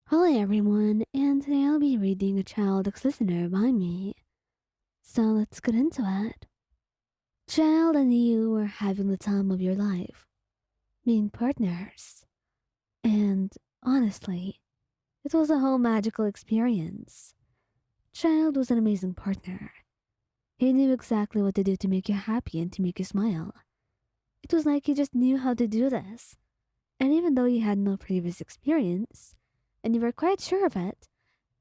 Hello everyone, and today I'll be reading a child's listener by me. So let's get into it. Child and you were having the time of your life, being partners. And honestly, it was a whole magical experience. Child was an amazing partner. He knew exactly what to do to make you happy and to make you smile. It was like he just knew how to do this. And even though you had no previous experience, and you were quite sure of it,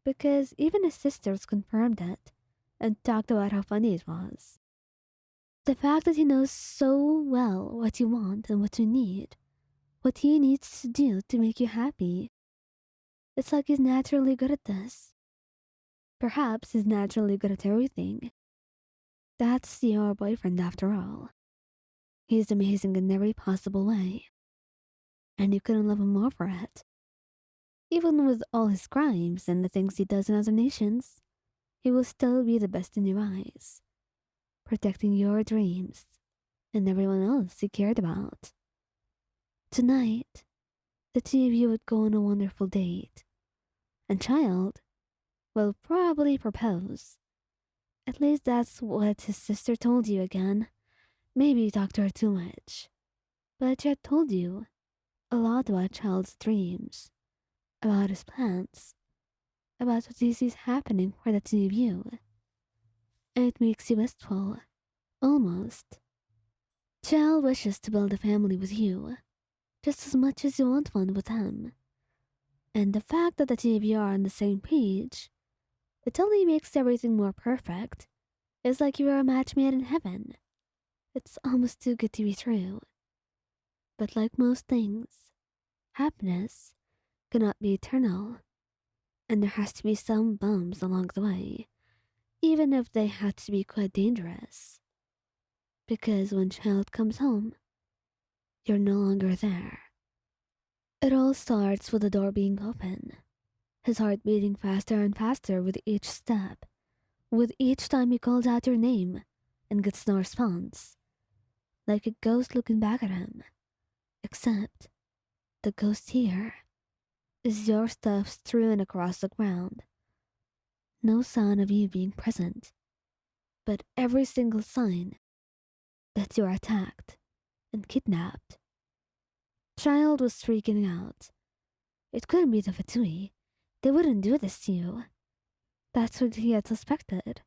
because even his sisters confirmed it and talked about how funny it was. The fact that he knows so well what you want and what you need, what he needs to do to make you happy, it's like he's naturally good at this. Perhaps he's naturally good at everything. That's your boyfriend after all. He's amazing in every possible way, and you couldn't love him more for it. Even with all his crimes and the things he does in other nations, he will still be the best in your eyes, protecting your dreams and everyone else you cared about. Tonight, the two of you would go on a wonderful date, and Child will probably propose. At least that's what his sister told you again. Maybe you talked to her too much, but she had told you a lot about Child's dreams, about his plans, about what he sees happening for the two of you. And it makes you wistful, almost. Child wishes to build a family with you, just as much as you want one with him. And the fact that the two of you are on the same page, it only makes everything more perfect. It's like you are a match made in heaven. It's almost too good to be true. But like most things, happiness cannot be eternal, and there has to be some bumps along the way, even if they have to be quite dangerous. Because when Child comes home, you're no longer there. It all starts with the door being open, his heart beating faster and faster with each step, with each time he calls out your name and gets no response, like a ghost looking back at him. Except the ghost here is your stuff strewn across the ground. No sign of you being present, but every single sign that you're attacked and kidnapped. Child was freaking out. It couldn't be the Fatui. They wouldn't do this to you. That's what he had suspected.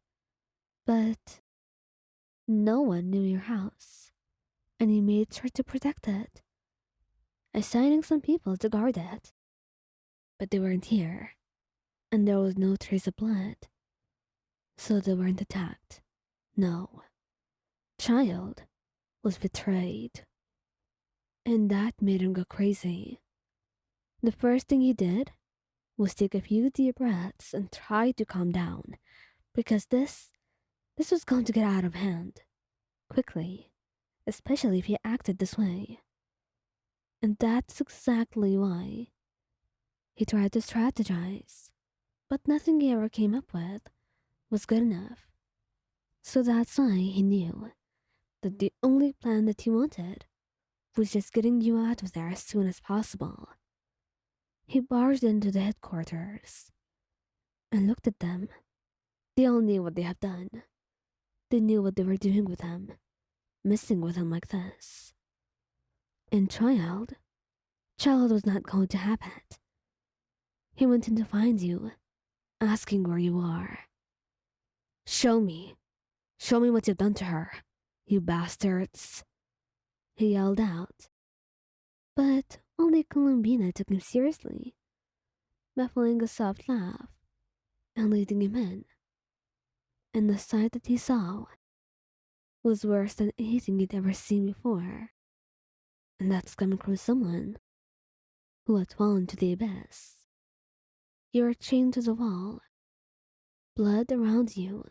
But no one knew your house, and he made sure to protect it, assigning some people to guard it. But they weren't here, and there was no trace of blood, so they weren't attacked. No, Child was betrayed, and that made him go crazy. The first thing he did was take a few deep breaths and try to calm down, because this was going to get out of hand quickly, especially if he acted this way. And that's exactly why he tried to strategize, but nothing he ever came up with was good enough. So that's why he knew that the only plan that he wanted was just getting you out of there as soon as possible. He barged into the headquarters and looked at them. They all knew what they had done. They knew what they were doing with him, messing with him like this. And Child was not going to have it. He went in to find you, asking where you are. Show me. Show me what you've done to her, you bastards, he yelled out. But only Columbina took him seriously, muffling a soft laugh and leading him in. And the sight that he saw was worse than anything he'd ever seen before. And that's coming from someone who had fallen to the abyss. You were chained to the wall, blood around you,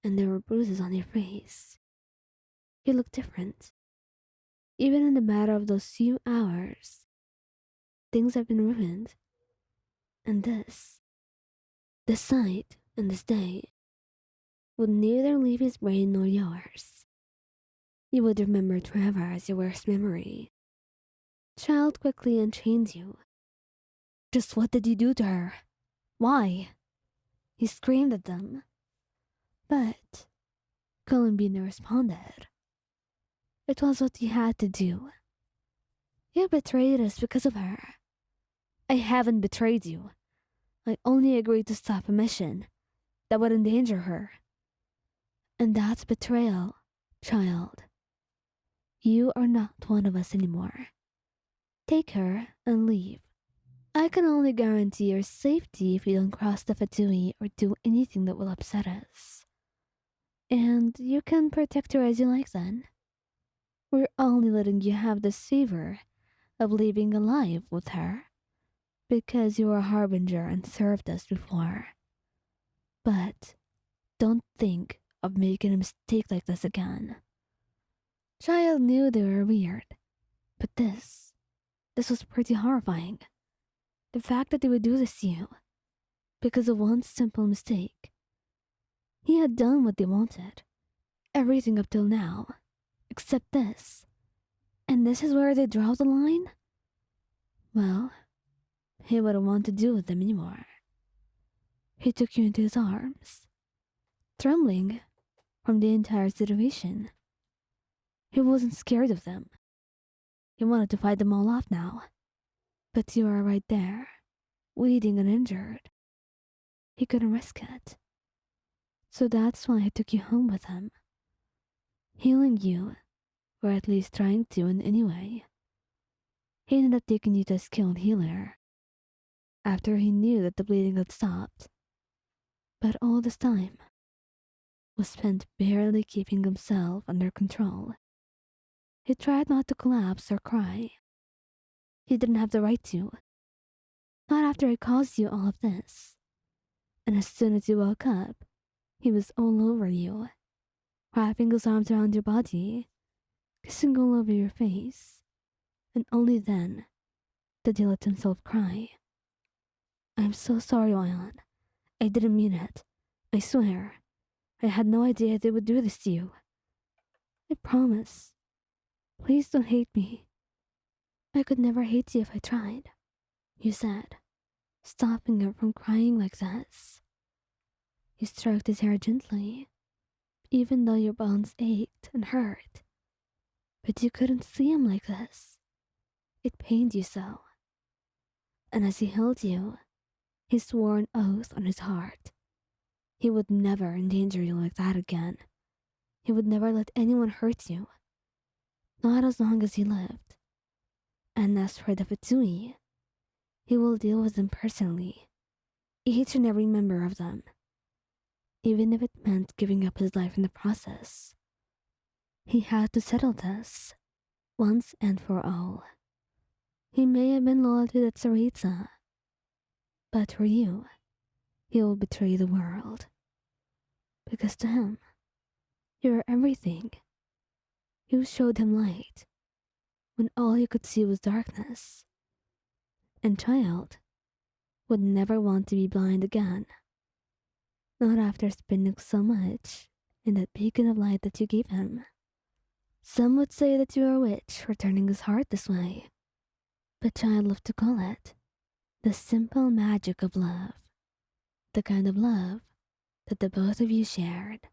and there were bruises on your face. You looked different. Even in the matter of those few hours, things have been ruined. And this sight and this day, would neither leave his brain nor yours. You would remember it forever as your worst memory. Child quickly unchained you, Just what did you do to her? Why? He screamed at them. But Columbina responded. It was what you had to do. You betrayed us because of her. I haven't betrayed you. I only agreed to stop a mission that would endanger her. And that's betrayal, child. You are not one of us anymore. Take her and leave. I can only guarantee your safety if you don't cross the Fatui or do anything that will upset us. And you can protect her as you like then. We're only letting you have this favor of leaving alive with her because you were a harbinger and served us before. But don't think of making a mistake like this again. Child knew they were weird, but this was pretty horrifying. The fact that they would do this to you because of one simple mistake. He had done what they wanted, everything up till now, except this. And this is where they draw the line? Well, he wouldn't want to deal with them anymore. He took you into his arms, trembling from the entire situation. He wasn't scared of them. He wanted to fight them all off now. But you are right there, bleeding and injured. He couldn't risk it. So that's why he took you home with him. Healing you, or at least trying to in any way. He ended up taking you to a skilled healer after he knew that the bleeding had stopped. But all this time was spent barely keeping himself under control. He tried not to collapse or cry. He didn't have the right to. Not after I caused you all of this. And as soon as you woke up, he was all over you, wrapping his arms around your body, kissing all over your face. And only then did he let himself cry. I'm so sorry, Oyan. I didn't mean it. I swear. I had no idea they would do this to you. I promise. Please don't hate me. I could never hate you if I tried, you said, stopping her from crying like this. You stroked his hair gently, even though your bones ached and hurt. But you couldn't see him like this. It pained you so. And as he held you, he swore an oath on his heart. He would never endanger you like that again. He would never let anyone hurt you. Not as long as he lived. And as for the Fatui, he will deal with them personally, each and every member of them, even if it meant giving up his life in the process. He had to settle this, once and for all. He may have been loyal to the Tsaritsa, but for you, he will betray the world. Because to him, you are everything. You showed him light, when all he could see was darkness. And child would never want to be blind again. Not after spending so much in that beacon of light that you gave him. Some would say that you are a witch for turning his heart this way. But child loved to call it the simple magic of love. The kind of love that the both of you shared.